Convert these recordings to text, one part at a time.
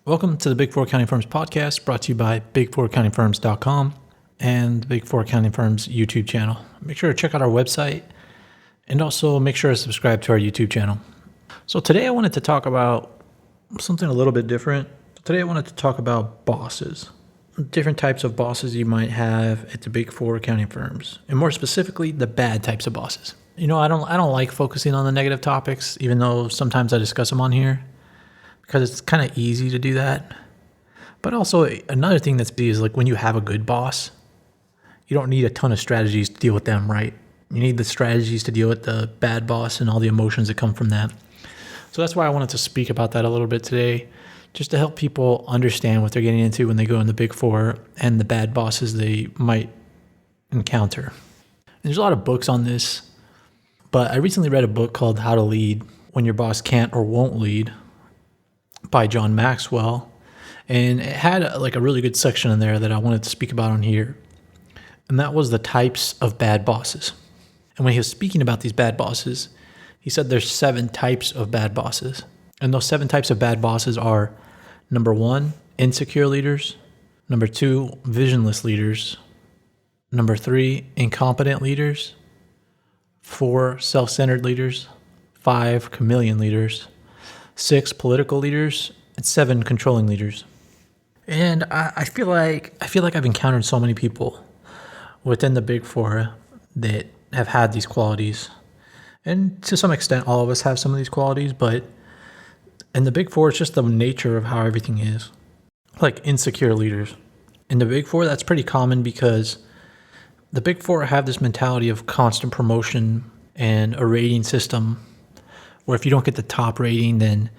Welcome to the Big Four Accounting Firms podcast, brought to you by big4accountingfirms.com and Big Four Accounting Firms YouTube channel. Make sure to check out our website and also make sure to subscribe to our YouTube channel. So today I wanted to talk about something a little bit different. Today I wanted to talk about bosses, different types of bosses you might have at the Big Four accounting firms, and more specifically, the bad types of bosses. You know, I don't like focusing on the negative topics, even though sometimes I discuss them on here, because it's kind of easy to do that. But also another thing that's big is like when you have a good boss, you don't need a ton of strategies to deal with them, right? You need the strategies to deal with the bad boss and all the emotions that come from that. So that's why I wanted to speak about that a little bit today, just to help people understand what they're getting into when they go in the Big Four and the bad bosses they might encounter. And there's a lot of books on this, but I recently read a book called How to Lead When Your Boss Can't or Won't Lead by John Maxwell. And it had a really good section in there that I wanted to speak about on here. And that was the types of bad bosses. And when he was speaking about these bad bosses, he said there's 7 types of bad bosses. And those 7 types of bad bosses are: number 1, insecure leaders; number 2, visionless leaders; number 3, incompetent leaders; 4, self-centered leaders; 5, chameleon leaders; 6, political leaders; and 7, controlling leaders. And I feel like I've encountered so many people within the Big Four that have had these qualities. And to some extent, all of us have some of these qualities, but in the Big Four, it's just the nature of how everything is. Like insecure leaders. In the Big Four, that's pretty common because the Big Four have this mentality of constant promotion and a rating system where if you don't get the top rating, then,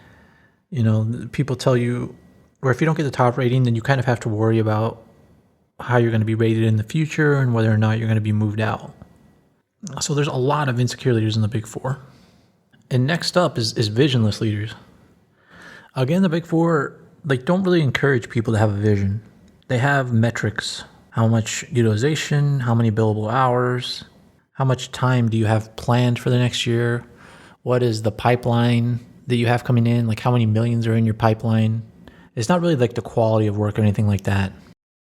people tell you, or if you don't get the top rating, then you kind of have to worry about how you're going to be rated in the future and whether or not you're going to be moved out. So there's a lot of insecure leaders in the Big Four. And next up is visionless leaders. Again, the Big Four, don't really encourage people to have a vision. They have metrics: how much utilization, how many billable hours, how much time do you have planned for the next year, what is the pipeline that you have coming in, how many millions are in your pipeline. It's not really the quality of work or anything like that.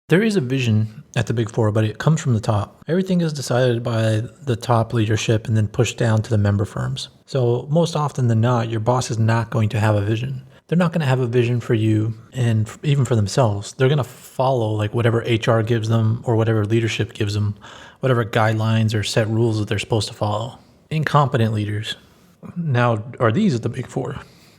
There is a vision at the Big Four, but it comes from the top. Everything is decided by the top leadership and then pushed down to the member firms. So most often than not, your boss is not going to have a vision. They're not going to have a vision for you and even for themselves. They're going to follow whatever HR gives them or whatever leadership gives them, whatever guidelines or set rules that they're supposed to follow. Incompetent leaders. Now, are these at the Big Four?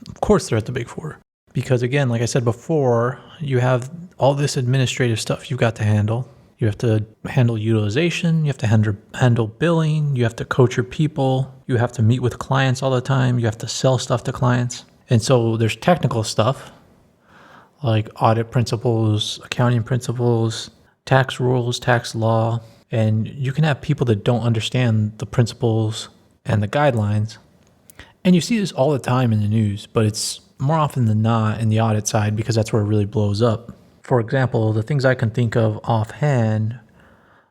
Of course they're at the Big Four. Because again, like I said before, you have all this administrative stuff you've got to handle. You have to handle utilization, you have to handle billing, you have to coach your people, you have to meet with clients all the time, you have to sell stuff to clients. And so there's technical stuff like audit principles, accounting principles, tax rules, tax law, and you can have people that don't understand the principles and the guidelines. And you see this all the time in the news, but it's more often than not in the audit side because that's where it really blows up. For example, the things I can think of offhand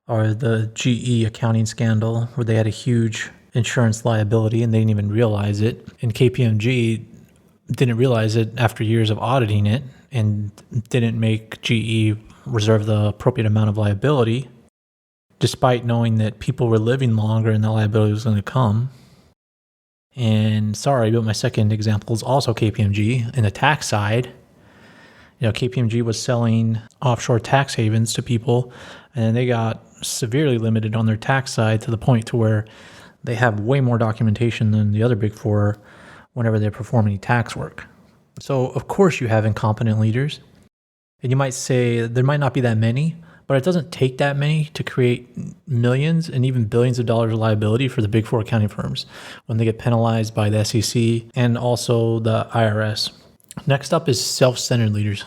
are the GE accounting scandal where they had a huge insurance liability and they didn't even realize it. And KPMG didn't realize it after years of auditing it and didn't make GE reserve the appropriate amount of liability, despite knowing that people were living longer and the liability was going to come. And sorry, but my second example is also KPMG in the tax side. KPMG was selling offshore tax havens to people, and they got severely limited on their tax side to the point to where they have way more documentation than the other Big Four whenever they perform any tax work. So of course you have incompetent leaders, and you might say there might not be that many, but it doesn't take that many to create millions and even billions of dollars of liability for the Big Four accounting firms when they get penalized by the SEC and also the IRS. Next up is self-centered leaders.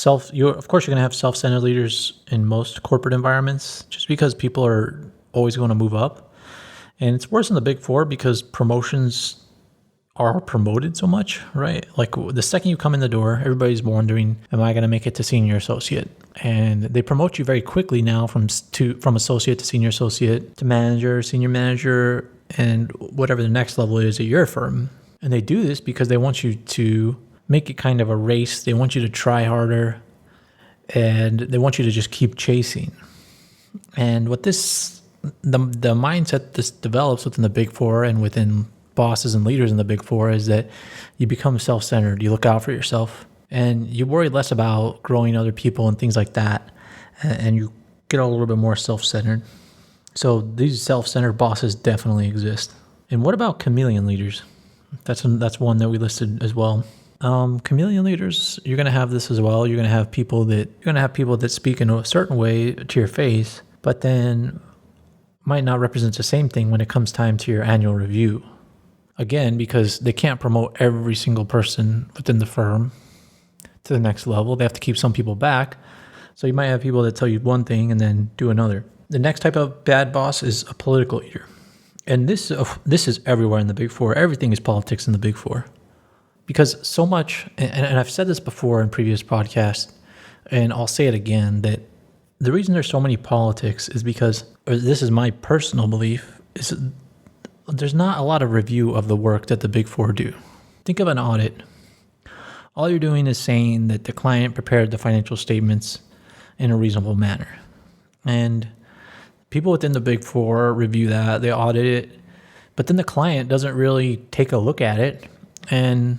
Of course, you're going to have self-centered leaders in most corporate environments just because people are always going to move up. And it's worse in the Big Four because promotions are promoted so much, right? The second you come in the door, everybody's wondering, am I going to make it to senior associate? And they promote you very quickly now from associate to senior associate to manager, senior manager, and whatever the next level is at your firm. And they do this because they want you to make it kind of a race. They want you to try harder, and they want you to just keep chasing. And what the mindset this develops within the Big Four and within bosses and leaders in the Big Four is that you become self-centered. You look out for yourself, and you worry less about growing other people and things like that, and you get a little bit more self-centered. So these self-centered bosses definitely exist. And what about chameleon leaders? That's one that we listed as well. Chameleon leaders, you're going to have this as well. You're going to have people that speak in a certain way to your face, but then might not represent the same thing when it comes time to your annual review. Again, because they can't promote every single person within the firm to the next level. They have to keep some people back. So you might have people that tell you one thing and then do another. The next type of bad boss is a political leader. And this is everywhere in the Big Four. Everything is politics in the Big Four. Because so much, and I've said this before in previous podcasts, and I'll say it again, that the reason there's so many politics is because, or this is my personal belief, is there's not a lot of review of the work that the Big Four do. Think of an audit. All you're doing is saying that the client prepared the financial statements in a reasonable manner. And people within the Big Four review that, they audit it, but then the client doesn't really take a look at it, and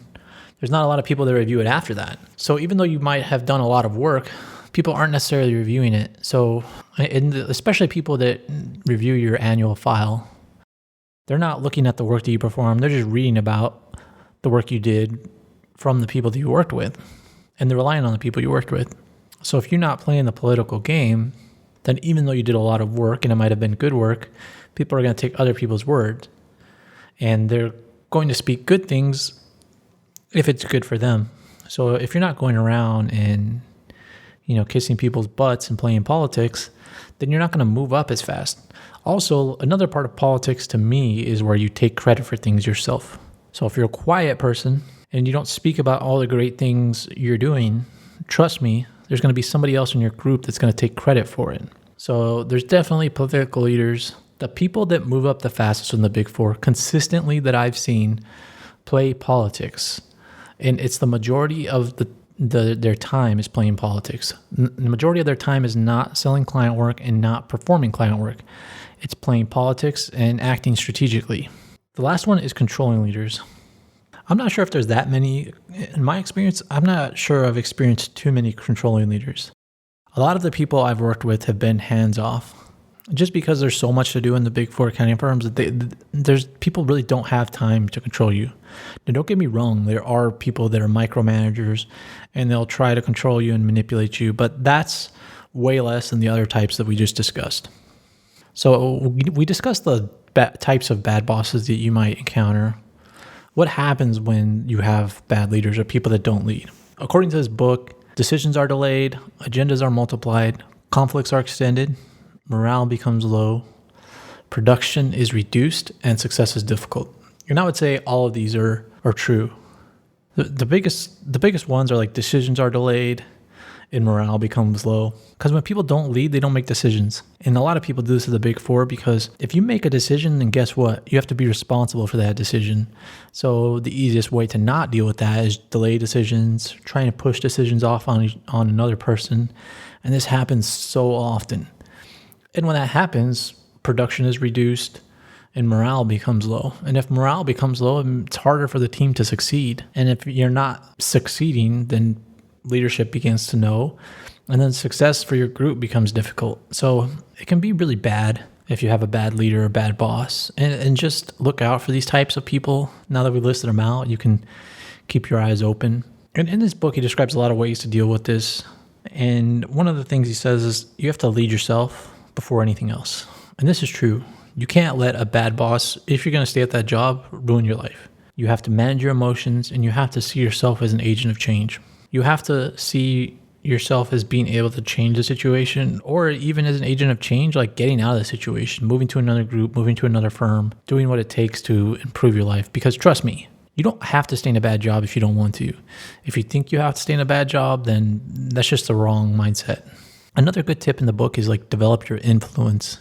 there's not a lot of people that review it after that. So even though you might have done a lot of work, people aren't necessarily reviewing it. So, especially people that review your annual file, they're not looking at the work that you performed. They're just reading about the work you did from the people that you worked with, and they're relying on the people you worked with. So if you're not playing the political game, then even though you did a lot of work and it might have been good work, people are going to take other people's word, and they're going to speak good things if it's good for them. So if you're not going around and, kissing people's butts and playing politics, then you're not going to move up as fast. Also, another part of politics to me is where you take credit for things yourself. So if you're a quiet person and you don't speak about all the great things you're doing, trust me, there's going to be somebody else in your group that's going to take credit for it. So there's definitely political leaders. The people that move up the fastest in the Big Four consistently that I've seen play politics. And it's the majority of their time is playing politics. The majority of their time is not selling client work and not performing client work. It's playing politics and acting strategically. The last one is controlling leaders. I'm not sure if there's that many. In my experience, I'm not sure I've experienced too many controlling leaders. A lot of the people I've worked with have been hands-off. Just because there's so much to do in the Big Four accounting firms, there's people really don't have time to control you. Now, don't get me wrong, there are people that are micromanagers and they'll try to control you and manipulate you, but that's way less than the other types that we just discussed. So we discussed the types of bad bosses that you might encounter. What happens when you have bad leaders or people that don't lead? According to this book, decisions are delayed, agendas are multiplied, conflicts are extended, morale becomes low, production is reduced, and success is difficult. And I would say all of these are true. The biggest ones are like decisions are delayed and morale becomes low. Because when people don't lead, they don't make decisions. And a lot of people do this at the Big Four because if you make a decision, then guess what? You have to be responsible for that decision. So the easiest way to not deal with that is delay decisions, trying to push decisions off on another person. And this happens so often. And when that happens, production is reduced and morale becomes low. And if morale becomes low, it's harder for the team to succeed. And if you're not succeeding, then leadership begins to know. And then success for your group becomes difficult. So it can be really bad if you have a bad leader or a bad boss. And just look out for these types of people. Now that we listed them out, you can keep your eyes open. And in this book, he describes a lot of ways to deal with this. And one of the things he says is you have to lead yourself before anything else. And this is true. You can't let a bad boss, if you're going to stay at that job, ruin your life. You have to manage your emotions, and you have to see yourself as an agent of change. You have to see yourself as being able to change the situation, or even as an agent of change, like getting out of the situation, moving to another group, moving to another firm, doing what it takes to improve your life. Because trust me, you don't have to stay in a bad job if you don't want to. If you think you have to stay in a bad job, then that's just the wrong mindset. Another good tip in the book is like develop your influence.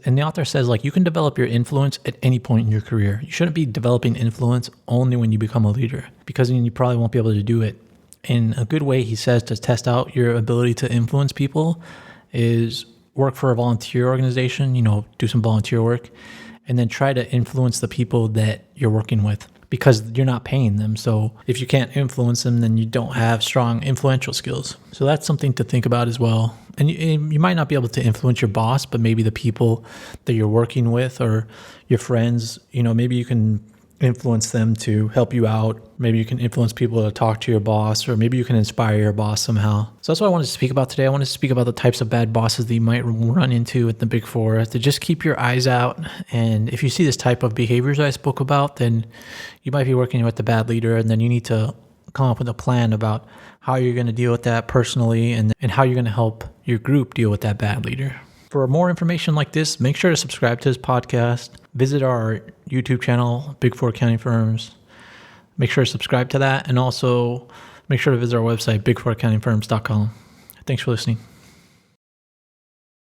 And the author says, like, you can develop your influence at any point in your career. You shouldn't be developing influence only when you become a leader, because then you probably won't be able to do it. And a good way, he says, to test out your ability to influence people is work for a volunteer organization, do some volunteer work, and then try to influence the people that you're working with, because you're not paying them. So if you can't influence them, then you don't have strong influential skills. So that's something to think about as well. And you might not be able to influence your boss, but maybe the people that you're working with or your friends, maybe you can influence them to help you out. Maybe you can influence people to talk to your boss, or maybe you can inspire your boss somehow. So that's what I wanted to speak about today. I wanted to speak about the types of bad bosses that you might run into at the Big Four, to just keep your eyes out. And if you see this type of behaviors I spoke about, then you might be working with the bad leader, and then you need to come up with a plan about how you're going to deal with that personally, and how you're going to help your group deal with that bad leader. For more information like this, make sure to subscribe to this podcast. Visit our YouTube channel, Big Four Accounting Firms. Make sure to subscribe to that. And also make sure to visit our website, bigfouraccountingfirms.com. Thanks for listening.